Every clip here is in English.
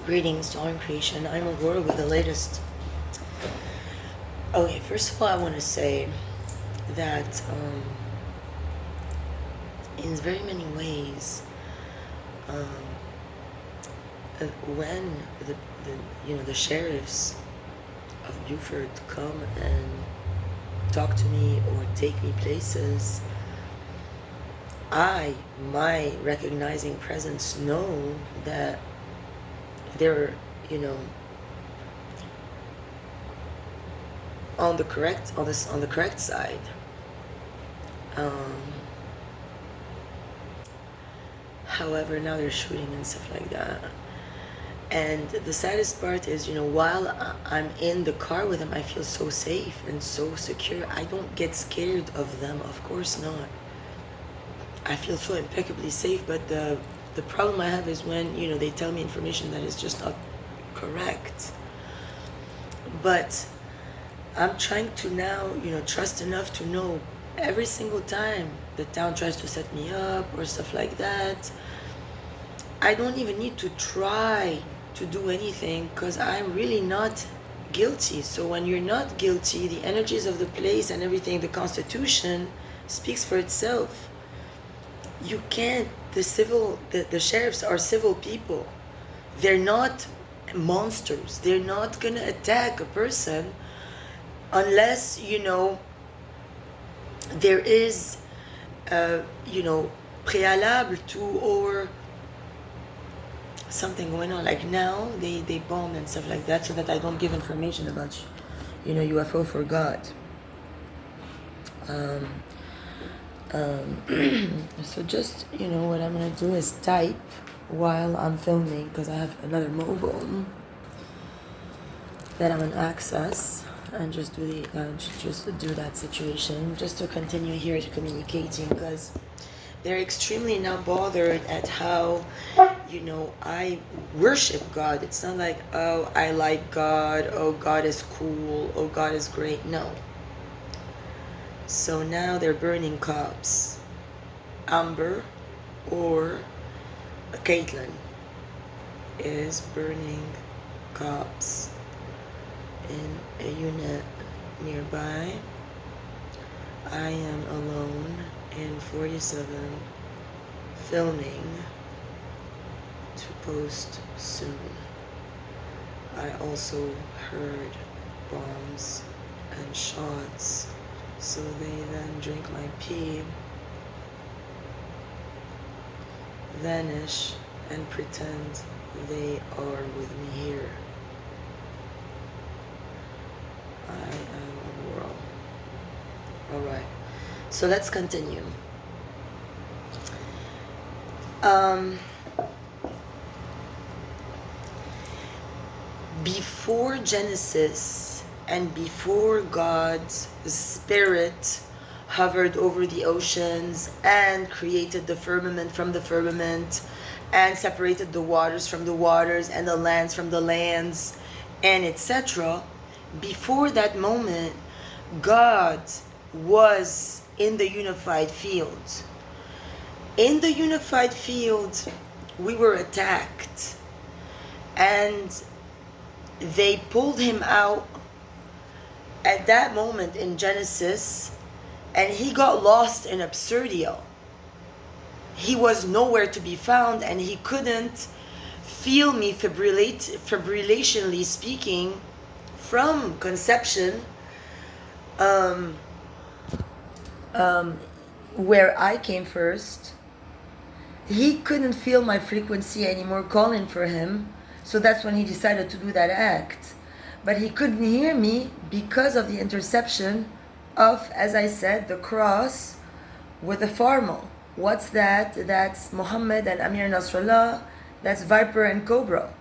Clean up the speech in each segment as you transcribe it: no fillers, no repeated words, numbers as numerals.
Greetings to all in creation. I'm Aurora with the latest. Okay, first of all, I want to say that in very many ways, um, when the sheriffs of Beaufort come and talk to me or take me places, my recognizing presence, know that they're on the correct side. However, now they're shooting and stuff like that. And the saddest part is, while I'm in the car with them, I feel so safe and so secure. I don't get scared of them, of course not. I feel so impeccably safe, but the problem I have is when, they tell me information that is just not correct. But I'm trying to now, trust enough to know every single time the town tries to set me up or stuff like that, I don't even need to try to do anything because I'm really not guilty. So when you're not guilty, the energies of the place and everything, the Constitution speaks for itself. You can't, the sheriffs are civil people. They're not monsters. They're not gonna attack a person unless, there is, préalable to or something going on. Like now, they bomb and stuff like that so that I don't give information about, UFO for God. So just, what I'm going to do is type while I'm filming because I have another mobile that I'm going to access and just do that situation just to continue here to communicating because they're extremely now bothered at how, I worship God. It's not like, oh, I like God, oh, God is cool, oh, God is great. No. So now they're burning cops. Amber or Kaitlen is burning cops in a unit nearby. I am alone in 47 filming to post soon. I also heard bombs and shots, so they then drink my pee, vanish, and pretend they are with me here. I am Aurora. Alright, so let's continue. Before Genesis and before God's spirit hovered over the oceans and created the firmament from the firmament and separated the waters from the waters and the lands from the lands and etc. Before that moment, God was in the unified field. In the unified field, we were attacked and they pulled him out at that moment in Genesis, and he got lost in Absurdia. He was nowhere to be found, and he couldn't feel me fibrillationally speaking from conception, where I came first. He couldn't feel my frequency anymore calling for him, so that's when he decided to do that act. But he couldn't hear me because of the interception of, as I said, the cross with the formal. What's that? That's Mohamed and Amir Nasrallah. That's Viper and Cobra.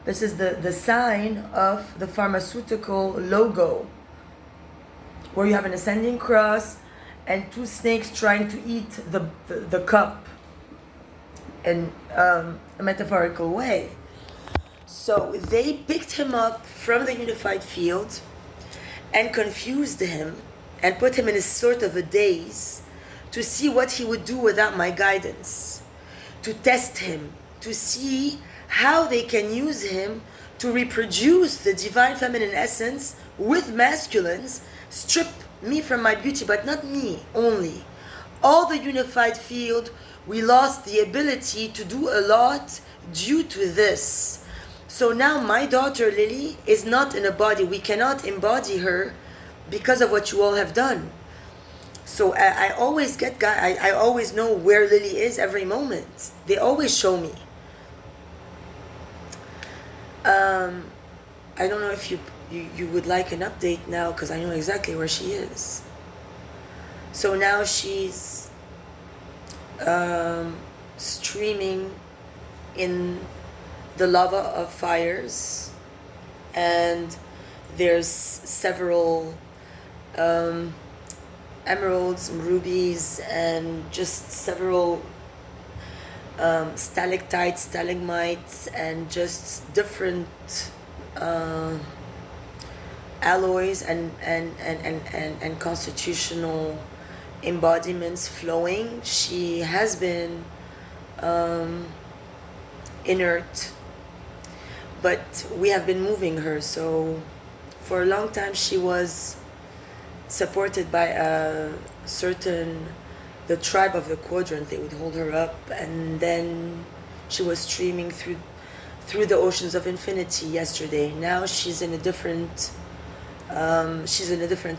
This is the sign of the pharmaceutical logo, where you have an ascending cross and two snakes trying to eat the cup in a metaphorical way. So they picked him up from the unified field and confused him and put him in a sort of a daze to see what he would do without my guidance, to test him, to see how they can use him to reproduce the divine feminine essence with masculines, strip me from my beauty, but not me only. All the unified field, we lost the ability to do a lot due to this. So now my daughter Lily is not in a body. We cannot embody her because of what you all have done. So I always get I always know where Lily is every moment. They always show me. I don't know if you would like an update now, because I know exactly where she is. So now she's streaming in the lava of fires, and there's several emeralds and rubies and just several stalactites, stalagmites, and just different alloys and constitutional embodiments flowing. She has been inert, but we have been moving her. So for a long time she was supported by a certain, the tribe of the quadrant. They would hold her up, and then she was streaming through the oceans of infinity yesterday. Now she's in a different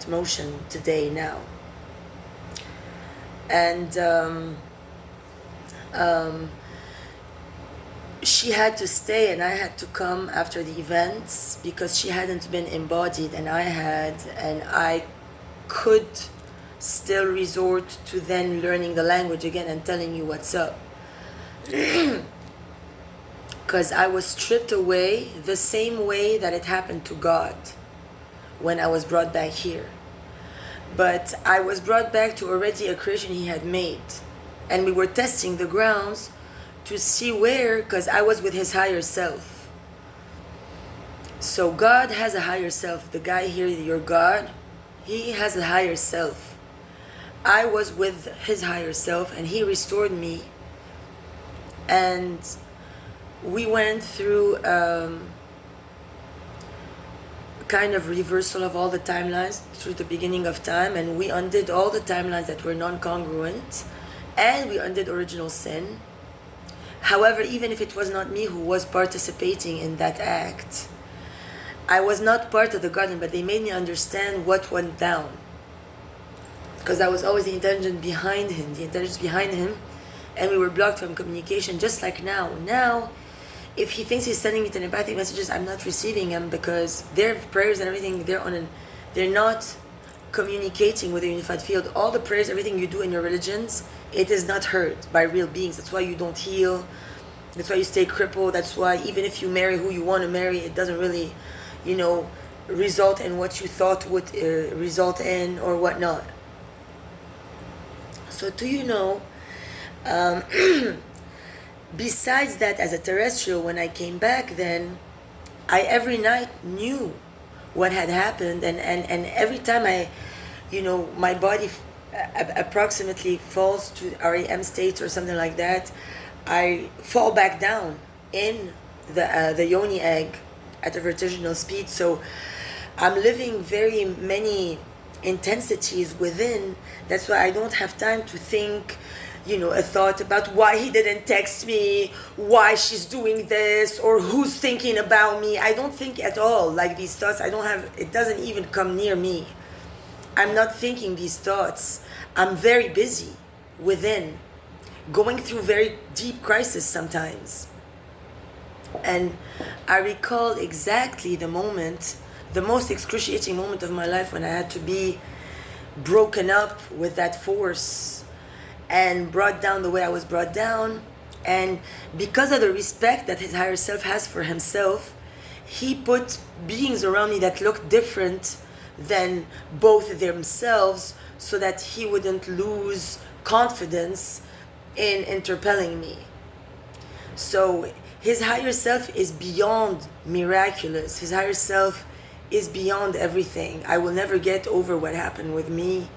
motion today now. And she had to stay and I had to come after the events because she hadn't been embodied, and I had, and I could still resort to then learning the language again and telling you what's up. Because I was stripped away the same way that it happened to God when I was brought back here. But I was brought back to already a creation he had made, and we were testing the grounds to see where, because I was with his higher self. So God has a higher self. The guy here, your God, he has a higher self. I was with his higher self and he restored me, and we went through kind of reversal of all the timelines through the beginning of time, and we undid all the timelines that were non-congruent, and we undid original sin. However, even if it was not me who was participating in that act, I was not part of the garden, but they made me understand what went down, because that was always the intention behind him, and we were blocked from communication. Just like now, if he thinks he's sending me telepathic messages, I'm not receiving them, because their prayers and everything, they're not communicating with the unified field. All the prayers, everything you do in your religions, it is not heard by real beings. That's why you don't heal. That's why you stay crippled. That's why even if you marry who you want to marry, it doesn't really, result in what you thought would result in or whatnot. So besides that, as a terrestrial, when I came back, then I every night knew what had happened, and every time my body approximately falls to REM state or something like that, I fall back down in the yoni egg at a vertiginal speed. So I'm living very many intensities within. That's why I don't have time to think a thought about why he didn't text me, why she's doing this, or who's thinking about me. I don't think at all like these thoughts. It doesn't even come near me. I'm not thinking these thoughts. I'm very busy within, going through very deep crisis sometimes. And I recall exactly the moment, the most excruciating moment of my life, when I had to be broken up with that force and brought down the way I was brought down. And because of the respect that his higher self has for himself, he put beings around me that looked different than both themselves, so that he wouldn't lose confidence in interpelling me. So his higher self is beyond miraculous. His higher self is beyond everything. I will never get over what happened with me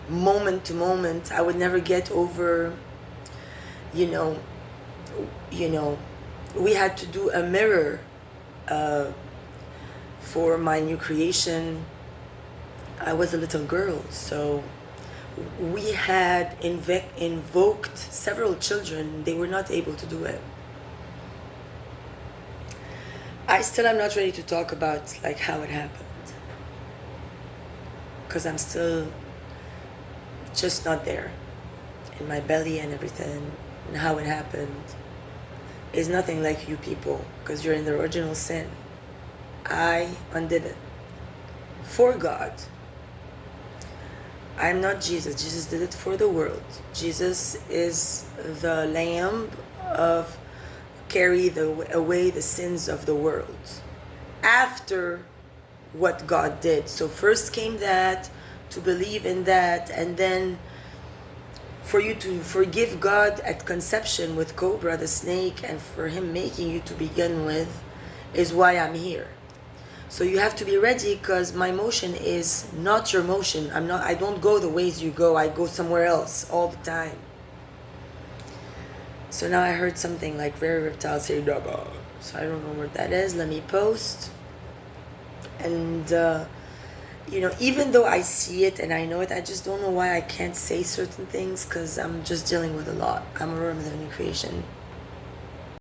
moment to moment. I would never get over we had to do a mirror uh, for my new creation. I was a little girl, so we had invoked several children. They were not able to do it. I still am not ready to talk about like how it happened, because I'm still just not there in my belly and everything, and how it happened is nothing like you people, because you're in the original sin. I undid it for God. I'm not Jesus. Jesus did it for the world. Jesus is the lamb of away the sins of the world after what God did. So first came that, to believe in that, and then for you to forgive God at conception with Cobra the snake, and for him making you to begin with, is why I'm here. So you have to be ready, because my motion is not your motion. I don't go the ways you go. I go somewhere else all the time. So now I heard something like very reptile say doggo. So I don't know what that is. Let me post. And even though I see it and I know it, I just don't know why I can't say certain things, because I'm just dealing with a lot. I'm Aurora with a new creation.